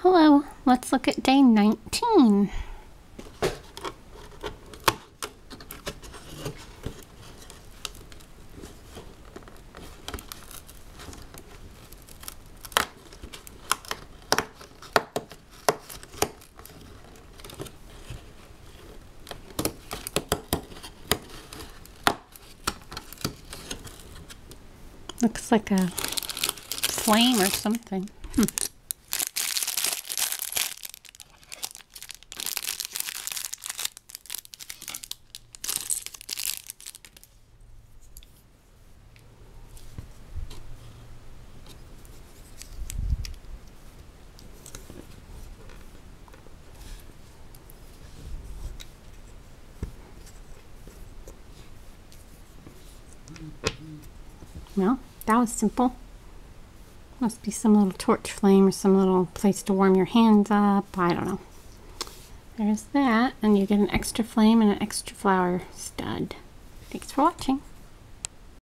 Hello, let's look at day 19. Looks like a flame or something. Well, that was simple. Must be some little torch flame or some little place to warm your hands up. I don't know. There's that, and you get an extra flame and an extra flower stud. Thanks for watching.